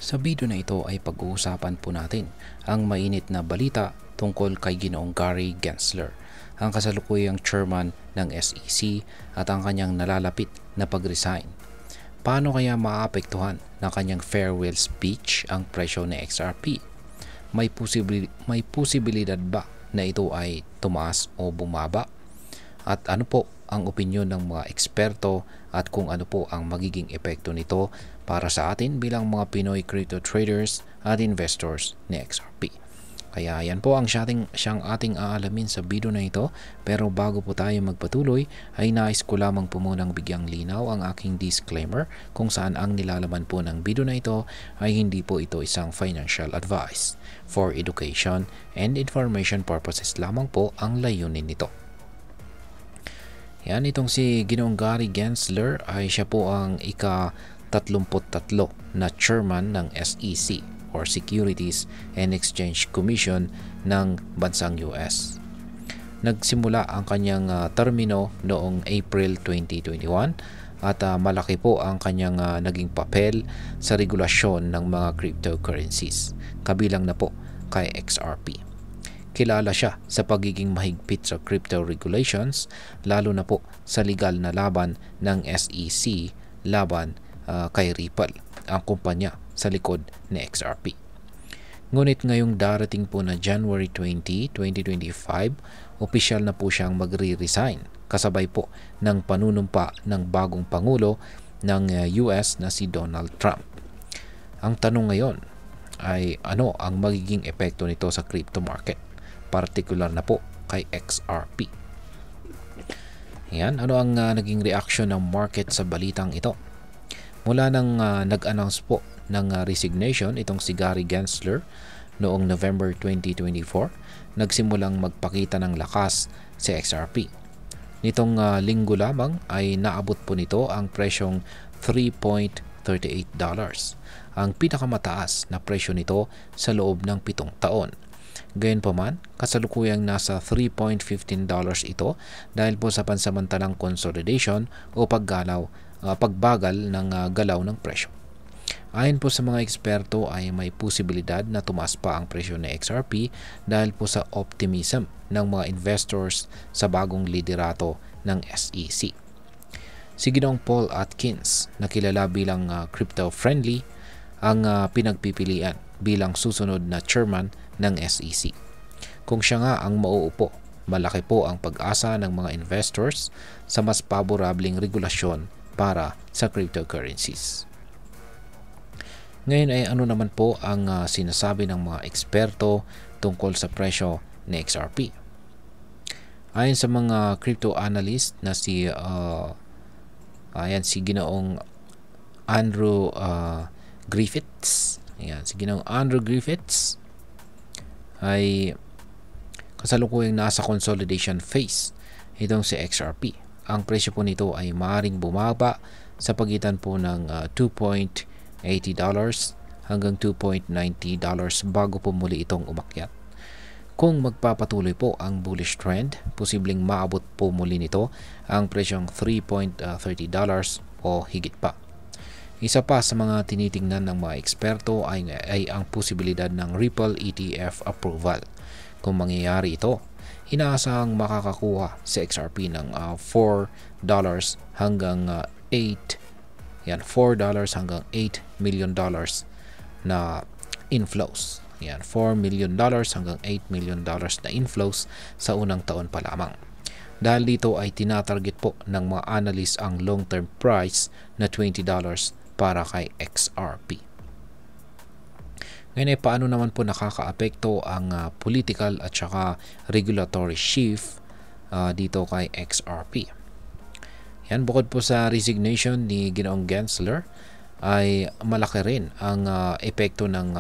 Sa video na ito ay pag-uusapan po natin ang mainit na balita tungkol kay Ginoong Gary Gensler, ang kasalukuyang chairman ng SEC at ang kanyang nalalapit na pag-resign. Paano kaya maapektuhan ng kanyang farewell speech ang presyo ng XRP? May posibilidad ba na ito ay tumaas o bumaba? At ano po ang opinyon ng mga eksperto at kung ano po ang magiging epekto nito para sa atin bilang mga Pinoy crypto traders at investors ni XRP. Kaya yan po ang siyang ating aalamin sa video na ito. Pero bago po tayo magpatuloy ay nais ko lamang po munang bigyang linaw ang aking disclaimer kung saan ang nilalaman po ng video na ito ay hindi po ito isang financial advice. For education and information purposes lamang po ang layunin nito. Yan, itong si Ginoong Gary Gensler ay siya po ang ika-33 na chairman ng SEC or Securities and Exchange Commission ng bansang US. Nagsimula ang kanyang termino noong April 2021 at malaki po ang kanyang naging papel sa regulasyon ng mga cryptocurrencies, kabilang na po kay XRP. Kilala siya sa pagiging mahigpit sa crypto regulations, lalo na po sa legal na laban ng SEC laban kay Ripple, ang kumpanya sa likod ni XRP. Ngunit ngayong darating po na January 20, 2025, opisyal na po siyang magre-resign kasabay po ng panunumpa ng bagong Pangulo ng US na si Donald Trump. Ang tanong ngayon ay ano ang magiging epekto nito sa crypto market, particular na po kay XRP. Yan, ano ang naging reaction ng market sa balitang ito? Mula nang nag-announce po ng resignation itong si Gary Gensler noong November 2024, nagsimulang magpakita ng lakas si XRP. Nitong linggo lamang ay naabot po nito ang presyong $3.38, ang pinakamataas na presyo nito sa loob ng 7 taon. Gayunpaman, kasalukuyang nasa $3.15 ito dahil po sa pansamantalang consolidation o pagbagal ng galaw ng presyo. Ayon po sa mga eksperto ay may posibilidad na tumaas pa ang presyo ng XRP dahil po sa optimism ng mga investors sa bagong liderato ng SEC. Si Ginoong Paul Atkins, na kilala bilang crypto-friendly, ang pinagpipilian bilang susunod na chairman ng SEC. Kung siya nga ang mauupo, malaki po ang pag-asa ng mga investors sa mas paborableng regulasyon para sa cryptocurrencies. Ngayon ay ano naman po ang sinasabi ng mga eksperto tungkol sa presyo ni XRP? Ayon sa mga crypto analyst na si Ginoong Andrew Griffiths. Si Ginoong Andrew Griffiths ay kasalukuyang nasa consolidation phase itong si XRP. Ang presyo po nito ay maaaring bumaba sa pagitan po ng $2.80 hanggang $2.90 bago po muli itong umakyat. Kung magpapatuloy po ang bullish trend, posibleng maabot po muli nito ang presyong $3.30 o higit pa. Isa pa sa mga tinitingnan ng mga eksperto ay ang posibilidad ng Ripple ETF approval. Kung mangyayari ito, inaasahang makakakuha si XRP ng $4 hanggang $8 hanggang $8 million na inflows. $4 million hanggang $8 million na inflows sa unang taon pa lamang. Dahil dito ay tinatarget po ng mga analysts ang long-term price na $20 para kay XRP. Ngayon ay paano naman po nakakaapekto ang political at saka regulatory shift dito kay XRP? Yan, bukod po sa resignation ni Ginoong Gensler ay malaki rin ang epekto ng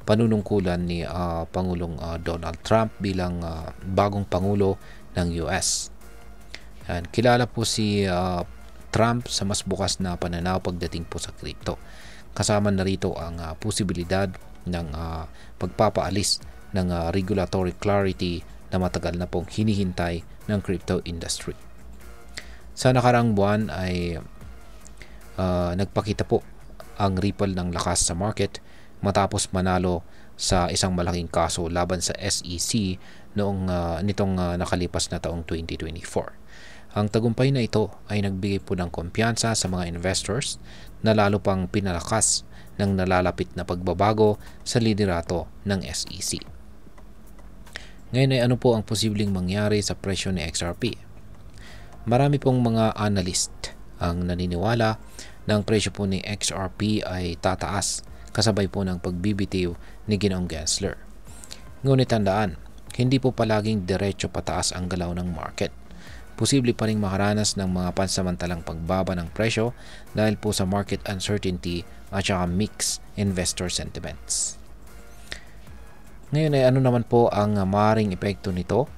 panunungkulan ni Pangulong Donald Trump bilang bagong Pangulo ng US. Yan, kilala po si Trump sa mas bukas na pananaw pagdating po sa crypto. Kasama na rito ang posibilidad ng pagpapaalis ng regulatory clarity na matagal na pong hinihintay ng crypto industry. Sa nakaraang buwan ay nagpakita po ang ripple ng lakas sa market matapos manalo sa isang malaking kaso laban sa SEC nitong nakalipas na taong 2024. Ang tagumpay na ito ay nagbigay po ng kumpiyansa sa mga investors na lalo pang pinalakas ng nalalapit na pagbabago sa liderato ng SEC. Ngayon ay ano po ang posibleng mangyari sa presyo ni XRP? Marami pong mga analyst ang naniniwala na ang presyo po ni XRP ay tataas kasabay po ng pagbibitiw ni Ginoong Gensler. Ngunit tandaan, hindi po palaging diretso pataas ang galaw ng market. Posible pa rin makaranas ng mga pansamantalang pagbaba ng presyo dahil po sa market uncertainty at saka mixed investor sentiments. Ngayon ay ano naman po ang maaaring epekto nito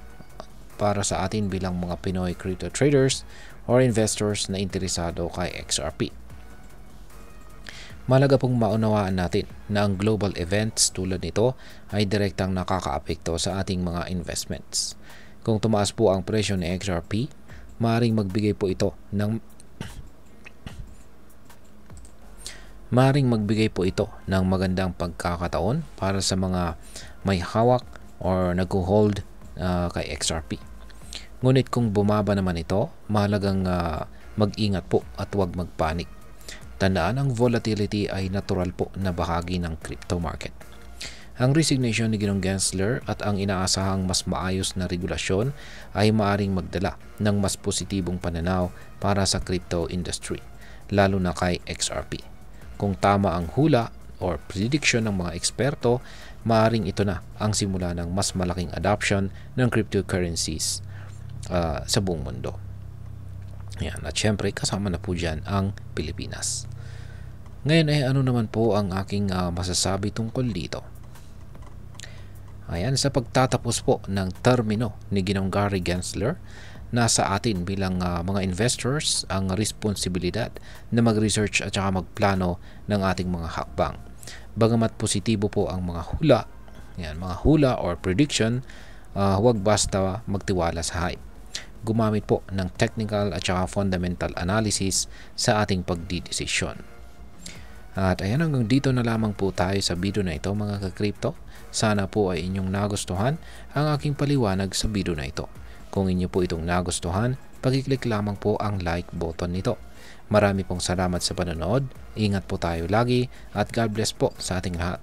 para sa atin bilang mga Pinoy crypto traders or investors na interesado kay XRP. Mahalaga pong maunawaan natin na ang global events tulad nito ay direktang nakakaapekto sa ating mga investments. Kung tumaas po ang presyo ni XRP, maaaring magbigay po ito ng magandang pagkakataon para sa mga may hawak or nag-hold kay XRP. Ngunit kung bumaba naman ito, mahalagang mag-ingat po at huwag magpanik. Tandaan, ang volatility ay natural po na bahagi ng crypto market. Ang resignation ni Ginoong Gensler at ang inaasahang mas maayos na regulasyon ay maaring magdala ng mas positibong pananaw para sa crypto industry, lalo na kay XRP. Kung tama ang hula or prediction ng mga eksperto, maaring ito na ang simula ng mas malaking adoption ng cryptocurrencies sa buong mundo. Yan. At syempre, kasama na po dyan ang Pilipinas. Ngayon ay ano naman po ang aking masasabi tungkol dito? Ayan, sa pagtatapos po ng termino ni Ginoong Gary Gensler, nasa atin bilang mga investors ang responsibilidad na mag-research at saka magplano ng ating mga hakbang. Bagamat positibo po ang mga hula or prediction, huwag basta magtiwala sa hype. Gumamit po ng technical at saka fundamental analysis sa ating pagdidesisyon. At ayan, hanggang dito na lamang po tayo sa video na ito mga ka-crypto. Sana po ay inyong nagustuhan ang aking paliwanag sa video na ito. Kung inyo po itong nagustuhan, pag-click lamang po ang like button nito. Marami pong salamat sa panonood, ingat po tayo lagi at God bless po sa ating lahat.